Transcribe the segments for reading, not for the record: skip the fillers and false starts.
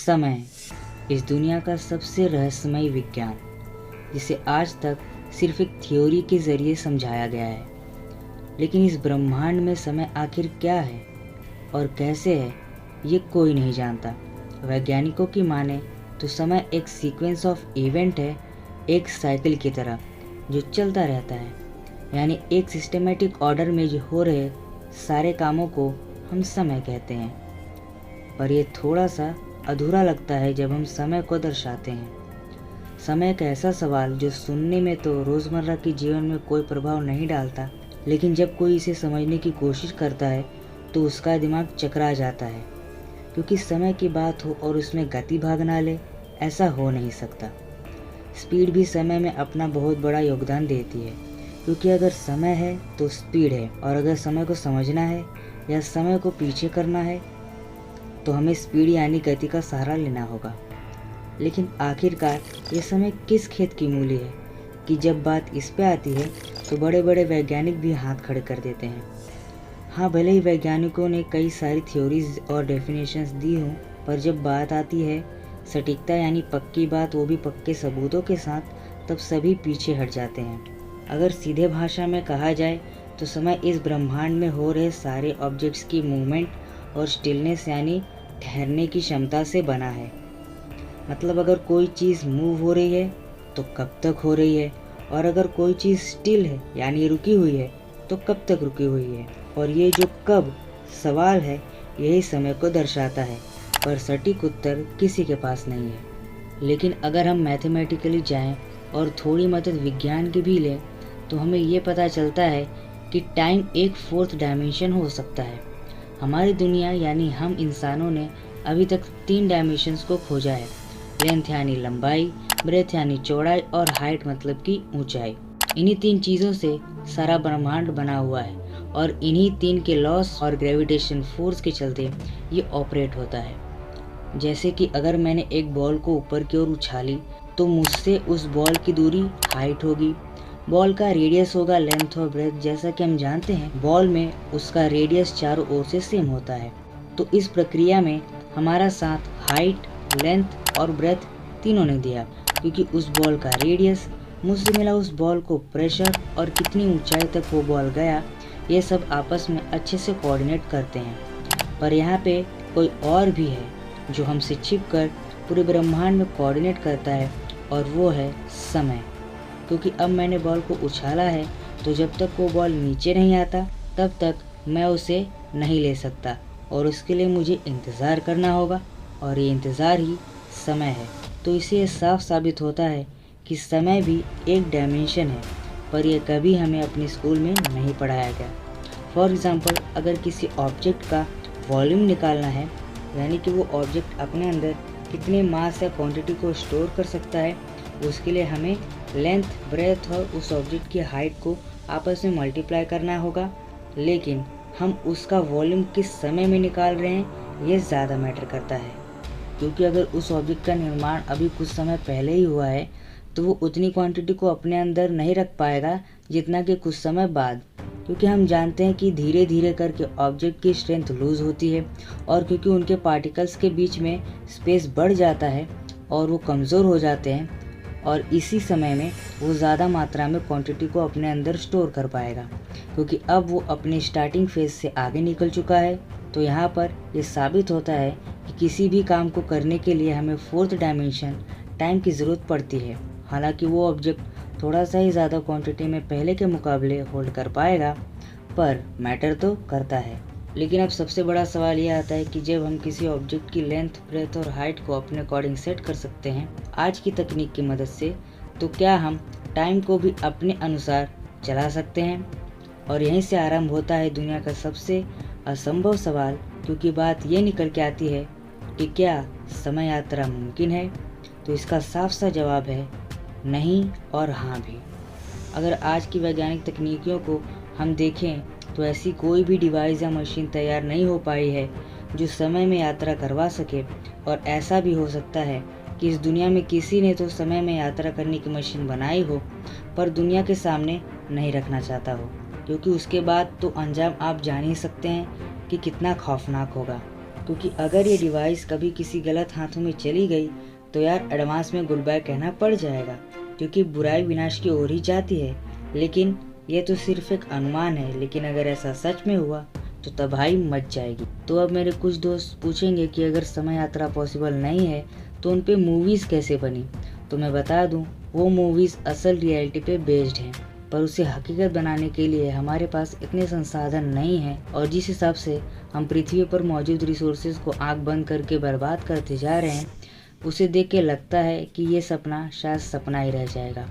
समय इस दुनिया का सबसे रहस्यमय विज्ञान, जिसे आज तक सिर्फ एक थ्योरी के जरिए समझाया गया है। लेकिन इस ब्रह्मांड में समय आखिर क्या है और कैसे है, ये कोई नहीं जानता। वैज्ञानिकों की माने तो समय एक सीक्वेंस ऑफ इवेंट है, एक साइकिल की तरह जो चलता रहता है। यानी एक सिस्टमेटिक ऑर्डर में जो हो रहे सारे कामों को हम समय कहते हैं। पर यह थोड़ा सा अधूरा लगता है जब हम समय को दर्शाते हैं। समय एक ऐसा सवाल जो सुनने में तो रोज़मर्रा के जीवन में कोई प्रभाव नहीं डालता, लेकिन जब कोई इसे समझने की कोशिश करता है तो उसका दिमाग चकरा जाता है। क्योंकि समय की बात हो और उसमें गति भाग ना ले, ऐसा हो नहीं सकता। स्पीड भी समय में अपना बहुत बड़ा योगदान देती है, क्योंकि अगर समय है तो स्पीड है, और अगर समय को समझना है या समय को पीछे करना है तो हमें स्पीड यानी गति का सहारा लेना होगा। लेकिन आखिरकार ये समय किस खेत की मूली है कि जब बात इस पे आती है तो बड़े बड़े वैज्ञानिक भी हाथ खड़े कर देते हैं। हाँ, भले ही वैज्ञानिकों ने कई सारी थ्योरीज और डेफिनेशंस दी हों, पर जब बात आती है सटीकता यानी पक्की बात, वो भी पक्के सबूतों के साथ, तब सभी पीछे हट जाते हैं। अगर सीधे भाषा में कहा जाए तो समय इस ब्रह्मांड में हो रहे सारे ऑब्जेक्ट्स की मूवमेंट और स्टिलनेस यानी ठहरने की क्षमता से बना है। मतलब अगर कोई चीज़ मूव हो रही है तो कब तक हो रही है, और अगर कोई चीज़ स्टिल है यानी रुकी हुई है तो कब तक रुकी हुई है। और ये जो कब सवाल है, यही समय को दर्शाता है, पर सटीक उत्तर किसी के पास नहीं है। लेकिन अगर हम मैथमेटिकली जाएं और थोड़ी मदद विज्ञान की भी लें तो हमें ये पता चलता है कि टाइम एक फोर्थ डायमेंशन हो सकता है। हमारी दुनिया यानी हम इंसानों ने अभी तक 3 डायमेंशंस को खोजा है। लेंथ यानी लंबाई, ब्रेथ यानी चौड़ाई, और हाइट मतलब कि ऊंचाई। इन्हीं 3 चीज़ों से सारा ब्रह्मांड बना हुआ है, और इन्हीं 3 के लॉस और ग्रेविटेशन फोर्स के चलते ये ऑपरेट होता है। जैसे कि अगर मैंने एक बॉल को ऊपर की ओर उछाली तो मुझसे उस बॉल की दूरी हाइट होगी। बॉल का रेडियस होगा लेंथ और ब्रेथ। जैसा कि हम जानते हैं बॉल में उसका रेडियस चारों ओर से सेम होता है। तो इस प्रक्रिया में हमारा साथ हाइट, लेंथ और ब्रेथ तीनों ने दिया, क्योंकि उस बॉल का रेडियस मुझसे मिला उस बॉल को प्रेशर, और कितनी ऊंचाई तक वो बॉल गया, ये सब आपस में अच्छे से कोऑर्डिनेट करते हैं। पर यहाँ पे कोई और भी है जो हमसे छिपकर पूरे ब्रह्मांड में कोऑर्डिनेट करता है, और वो है समय। क्योंकि अब मैंने बॉल को उछाला है तो जब तक वो बॉल नीचे नहीं आता तब तक मैं उसे नहीं ले सकता, और उसके लिए मुझे इंतज़ार करना होगा, और ये इंतज़ार ही समय है। तो इससे ये साफ साबित होता है कि समय भी एक डायमेंशन है, पर यह कभी हमें अपने स्कूल में नहीं पढ़ाया गया। फॉर एग्ज़ाम्पल, अगर किसी ऑब्जेक्ट का वॉल्यूम निकालना है, यानी कि वो ऑब्जेक्ट अपने अंदर कितने मास या क्वांटिटी को स्टोर कर सकता है, उसके लिए हमें लेंथ, ब्रेथ और उस ऑब्जेक्ट की हाइट को आपस में मल्टीप्लाई करना होगा। लेकिन हम उसका वॉल्यूम किस समय में निकाल रहे हैं, ये ज़्यादा मैटर करता है। क्योंकि अगर उस ऑब्जेक्ट का निर्माण अभी कुछ समय पहले ही हुआ है तो वो उतनी क्वांटिटी को अपने अंदर नहीं रख पाएगा जितना कि कुछ समय बाद। क्योंकि हम जानते हैं कि धीरे धीरे करके ऑब्जेक्ट की स्ट्रेंथ लूज़ होती है, और क्योंकि उनके पार्टिकल्स के बीच में स्पेस बढ़ जाता है और वो कमज़ोर हो जाते हैं, और इसी समय में वो ज़्यादा मात्रा में क्वांटिटी को अपने अंदर स्टोर कर पाएगा, क्योंकि अब वो अपने स्टार्टिंग फेज से आगे निकल चुका है। तो यहाँ पर ये साबित होता है कि किसी भी काम को करने के लिए हमें फोर्थ डायमेंशन टाइम की ज़रूरत पड़ती है। हालांकि वो ऑब्जेक्ट थोड़ा सा ही ज़्यादा क्वांटिटी में पहले के मुकाबले होल्ड कर पाएगा, पर मैटर तो करता है। लेकिन अब सबसे बड़ा सवाल ये आता है कि जब हम किसी ऑब्जेक्ट की लेंथ, ब्रेथ और हाइट को अपने अकॉर्डिंग सेट कर सकते हैं आज की तकनीक की मदद से, तो क्या हम टाइम को भी अपने अनुसार चला सकते हैं? और यहीं से आरंभ होता है दुनिया का सबसे असंभव सवाल, क्योंकि बात ये निकल के आती है कि क्या समय यात्रा मुमकिन है? तो इसका साफ सा जवाब है नहीं और हाँ भी। अगर आज की वैज्ञानिक तकनीकियों को हम देखें तो ऐसी कोई भी डिवाइस या मशीन तैयार नहीं हो पाई है जो समय में यात्रा करवा सके। और ऐसा भी हो सकता है कि इस दुनिया में किसी ने तो समय में यात्रा करने की मशीन बनाई हो, पर दुनिया के सामने नहीं रखना चाहता हो, क्योंकि उसके बाद तो अंजाम आप जान ही सकते हैं कि कितना खौफनाक होगा। क्योंकि अगर ये डिवाइस कभी किसी गलत हाथों में चली गई तो यार एडवांस में गुड बाय कहना पड़ जाएगा, क्योंकि बुराई विनाश की ओर ही जाती है। लेकिन ये तो सिर्फ एक अनुमान है, लेकिन अगर ऐसा सच में हुआ तो तबाही मच जाएगी। तो अब मेरे कुछ दोस्त पूछेंगे कि अगर समय यात्रा पॉसिबल नहीं है तो उन पे मूवीज़ कैसे बनी। तो मैं बता दूं, वो मूवीज़ असल रियलिटी पे बेस्ड हैं, पर उसे हकीकत बनाने के लिए हमारे पास इतने संसाधन नहीं हैं, और जिस हिसाब से हम पृथ्वी पर मौजूद रिसोर्सेज को आंख बंद करके बर्बाद करते जा रहे हैं, उसे देख के लगता है कि ये सपना शायद सपना ही रह जाएगा।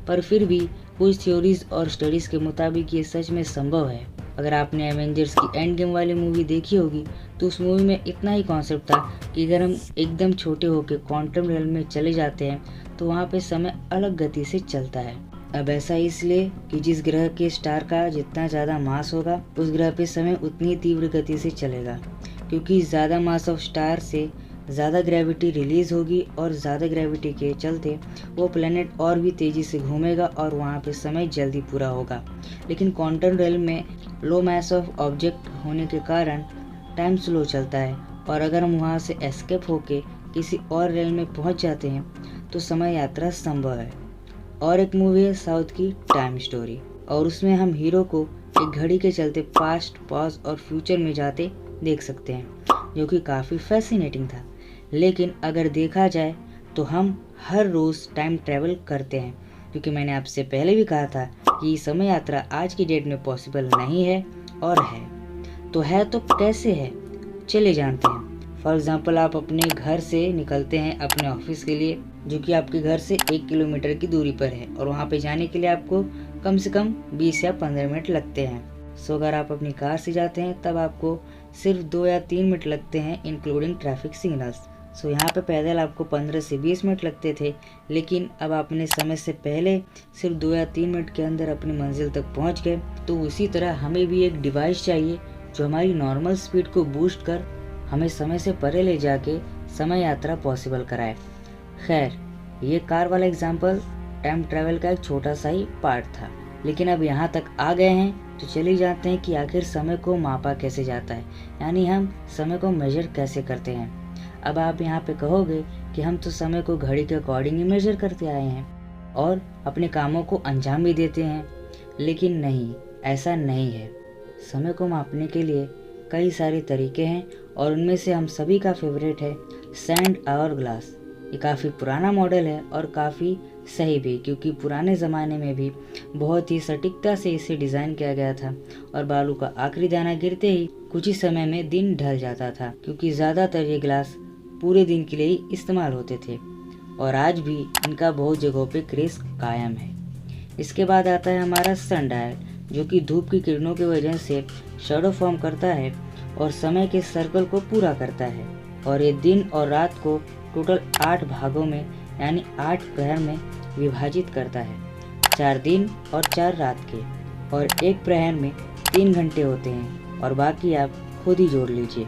पर फिर भी कुछ थ्योरीज और स्टडीज़ के मुताबिक ये सच में संभव है। अगर आपने एवेंजर्स की एंड गेम वाली मूवी देखी होगी तो उस मूवी में इतना ही कॉन्सेप्ट था कि अगर हम एकदम छोटे होकर क्वांटम रियल में चले जाते हैं तो वहाँ पे समय अलग गति से चलता है। अब ऐसा इसलिए कि जिस ग्रह के स्टार का जितना ज़्यादा मास होगा उस ग्रह पे समय उतनी तीव्र गति से चलेगा, क्योंकि ज़्यादा मास ऑफ स्टार से ज़्यादा ग्रेविटी रिलीज होगी और ज़्यादा ग्रेविटी के चलते वो प्लेनेट और भी तेज़ी से घूमेगा और वहाँ पे समय जल्दी पूरा होगा। लेकिन क्वांटम रियल में लो मास ऑफ ऑब्जेक्ट होने के कारण टाइम स्लो चलता है, और अगर हम वहाँ से एस्केप होके किसी और रियल में पहुँच जाते हैं तो समय यात्रा संभव है। और एक मूवी है साउथ की टाइम स्टोरी, और उसमें हम हीरो को एक घड़ी के चलते पास्ट, पास और फ्यूचर में जाते देख सकते हैं, जो कि काफ़ी फैसिनेटिंग था। लेकिन अगर देखा जाए तो हम हर रोज़ टाइम ट्रैवल करते हैं, क्योंकि मैंने आपसे पहले भी कहा था कि समय यात्रा आज की डेट में पॉसिबल नहीं है, और है तो कैसे है, चले जानते हैं। फॉर एग्ज़ाम्पल, आप अपने घर से निकलते हैं अपने ऑफिस के लिए, जो कि आपके घर से 1 किलोमीटर की दूरी पर है, और वहाँ पे जाने के लिए आपको कम से कम 20 या 15 मिनट लगते हैं। सो अगर आप अपनी कार से जाते हैं तब आपको सिर्फ 2 या 3 मिनट लगते हैं इंक्लूडिंग ट्रैफिक सिग्नल्स। सो यहाँ पे पैदल आपको 15 से 20 मिनट लगते थे, लेकिन अब आपने समय से पहले सिर्फ 2 या 3 मिनट के अंदर अपनी मंजिल तक पहुँच गए। तो उसी तरह हमें भी एक डिवाइस चाहिए जो हमारी नॉर्मल स्पीड को बूस्ट कर हमें समय से परे ले जाके समय यात्रा पॉसिबल कराए। खैर, ये कार वाला एग्जाम्पल टाइम ट्रैवल का एक छोटा सा ही पार्ट था, लेकिन अब यहाँ तक आ गए हैं तो चलिए जानते हैं कि आखिर समय को मापा कैसे जाता है, यानी हम समय को मेजर कैसे करते हैं। अब आप यहाँ पे कहोगे कि हम तो समय को घड़ी के अकॉर्डिंग ही मेजर करते आए हैं और अपने कामों को अंजाम भी देते हैं, लेकिन नहीं, ऐसा नहीं है। समय को मापने के लिए कई सारे तरीके हैं, और उनमें से हम सभी का फेवरेट है सैंड आवर ग्लास। ये काफ़ी पुराना मॉडल है और काफ़ी सही भी, क्योंकि पुराने ज़माने में भी बहुत ही सटीकता से इसे डिज़ाइन किया गया था, और बालू का आखिरी दाना गिरते ही कुछ ही समय में दिन ढल जाता था, क्योंकि ज़्यादातर ये ग्लास पूरे दिन के लिए ही इस्तेमाल होते थे, और आज भी इनका बहुत जगहों पे क्रेज़ कायम है। इसके बाद आता है हमारा सन डायल, जो कि धूप की किरणों की वजह से शैडो फॉर्म करता है और समय के सर्कल को पूरा करता है, और ये दिन और रात को टोटल 8 भागों में यानी 8 प्रहर में विभाजित करता है। 4 दिन और 4 रात के, और एक प्रहर में 3 घंटे होते हैं, और बाकी आप खुद ही जोड़ लीजिए।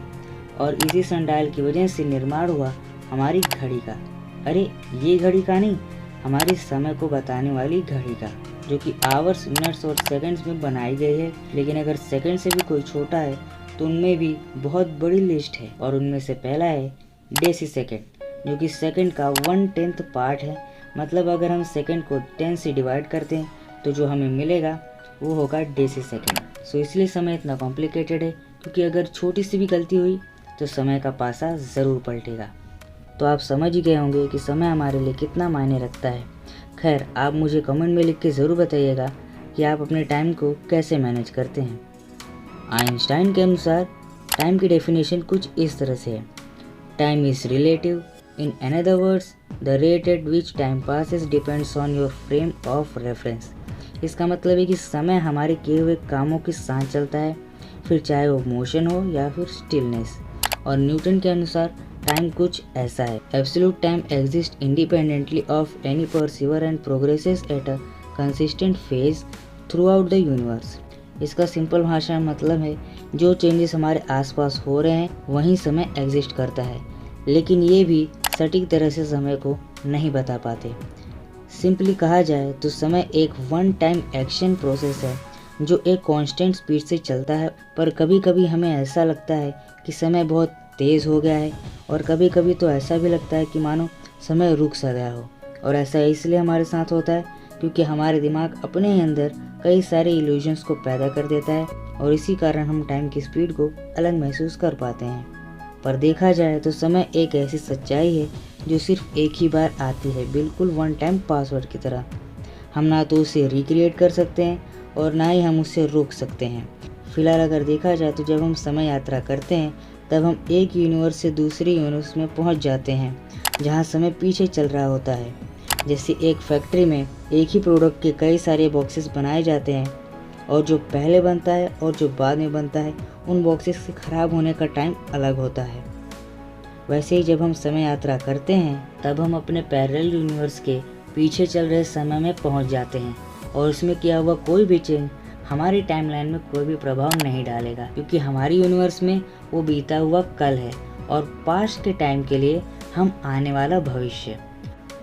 और इसी सनडायल की वजह से निर्माण हुआ हमारी घड़ी का, अरे ये घड़ी का नहीं, हमारे समय को बताने वाली घड़ी का, जो कि आवर्स, मिनट्स और सेकंड्स में बनाई गई है। लेकिन अगर सेकंड से भी कोई छोटा है तो उनमें भी बहुत बड़ी लिस्ट है, और उनमें से पहला है डेसी सेकंड, जो कि सेकंड का 1/10 पार्ट है। मतलब अगर हम सेकंड को 10 से डिवाइड करते हैं तो जो हमें मिलेगा वो होगा डेसी सेकंड। सो इसलिए समय इतना कॉम्प्लिकेटेड है, क्योंकि अगर छोटी सी भी गलती हुई तो समय का पासा ज़रूर पलटेगा। तो आप समझ ही गए होंगे कि समय हमारे लिए कितना मायने रखता है। खैर, आप मुझे कमेंट में लिख के ज़रूर बताइएगा कि आप अपने टाइम को कैसे मैनेज करते हैं। आइंस्टाइन के अनुसार टाइम की डेफिनेशन कुछ इस तरह से है, time is relative, in another words the rate at which time passes depends on your frame of reference. इसका मतलब है कि समय हमारे किए हुए कामों के साथ चलता है, फिर चाहे वो मोशन हो या फिर स्टिलनेस। और न्यूटन के अनुसार टाइम कुछ ऐसा है, absolute time exist independently of any perceiver and progresses at a consistent phase through out the universe. इसका सिंपल भाषा में मतलब है, जो चेंजेस हमारे आसपास हो रहे हैं वहीं समय एग्जिस्ट करता है, लेकिन ये भी सटीक तरह से समय को नहीं बता पाते। सिंपली कहा जाए तो समय एक वन टाइम एक्शन प्रोसेस है जो एक कांस्टेंट स्पीड से चलता है, पर कभी कभी हमें ऐसा लगता है कि समय बहुत तेज़ हो गया है और कभी कभी तो ऐसा भी लगता है कि मानो समय रुक सा गया हो। और ऐसा इसलिए हमारे साथ होता है क्योंकि हमारे दिमाग अपने ही अंदर कई सारे इल्यूजन्स को पैदा कर देता है और इसी कारण हम टाइम की स्पीड को अलग महसूस कर पाते हैं। पर देखा जाए तो समय एक ऐसी सच्चाई है जो सिर्फ एक ही बार आती है, बिल्कुल वन टाइम पासवर्ड की तरह। हम ना तो उसे रिक्रिएट कर सकते हैं और ना ही हम उसे रोक सकते हैं। फिलहाल अगर देखा जाए तो जब हम समय यात्रा करते हैं तब हम एक यूनिवर्स से दूसरे यूनिवर्स में पहुंच जाते हैं जहां समय पीछे चल रहा होता है। जैसे एक फैक्ट्री में एक ही प्रोडक्ट के कई सारे बॉक्सेस बनाए जाते हैं और जो पहले बनता है और जो बाद में बनता है उन बॉक्सेस के ख़राब होने का टाइम अलग होता है। वैसे ही जब हम समय यात्रा करते हैं तब हम अपने पैरेलल यूनिवर्स के पीछे चल रहे समय में पहुंच जाते हैं और उसमें किया हुआ कोई भी चेंज हमारी टाइमलाइन में कोई भी प्रभाव नहीं डालेगा, क्योंकि हमारी यूनिवर्स में वो बीता हुआ कल है और पास्ट के टाइम के लिए हम आने वाला भविष्य।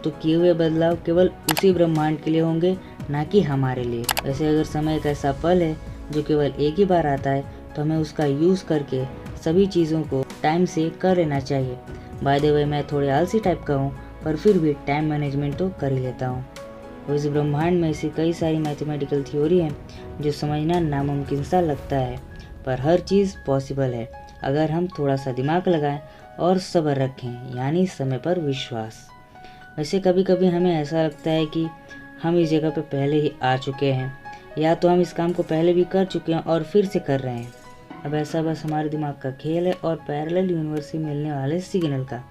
तो किए हुए बदलाव केवल उसी ब्रह्मांड के लिए होंगे, ना कि हमारे लिए। वैसे अगर समय एक ऐसा पल है जो केवल एक ही बार आता है तो हमें उसका यूज़ करके सभी चीज़ों को टाइम से कर लेना चाहिए। बाय द वे, मैं थोड़े आलसी टाइप का हूँ पर फिर भी टाइम मैनेजमेंट तो कर ही लेता हूँ। और इस ब्रह्मांड में ऐसी कई सारी मैथमेटिकल थ्योरी हैं जो समझना नामुमकिन सा लगता है, पर हर चीज़ पॉसिबल है अगर हम थोड़ा सा दिमाग लगाएं और सब्र रखें, यानी समय पर विश्वास। वैसे कभी कभी हमें ऐसा लगता है कि हम इस जगह पे पहले ही आ चुके हैं, या तो हम इस काम को पहले भी कर चुके हैं और फिर से कर रहे हैं। अब ऐसा बस हमारे दिमाग का खेल है और पैरेलल यूनिवर्स से मिलने वाले सिग्नल का।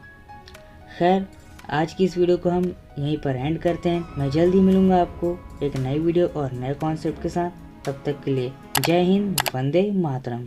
खैर, आज की इस वीडियो को हम यहीं पर एंड करते हैं। मैं जल्दी मिलूंगा आपको एक नई वीडियो और नए कॉन्सेप्ट के साथ। तब तक के लिए जय हिंद, वंदे मातरम।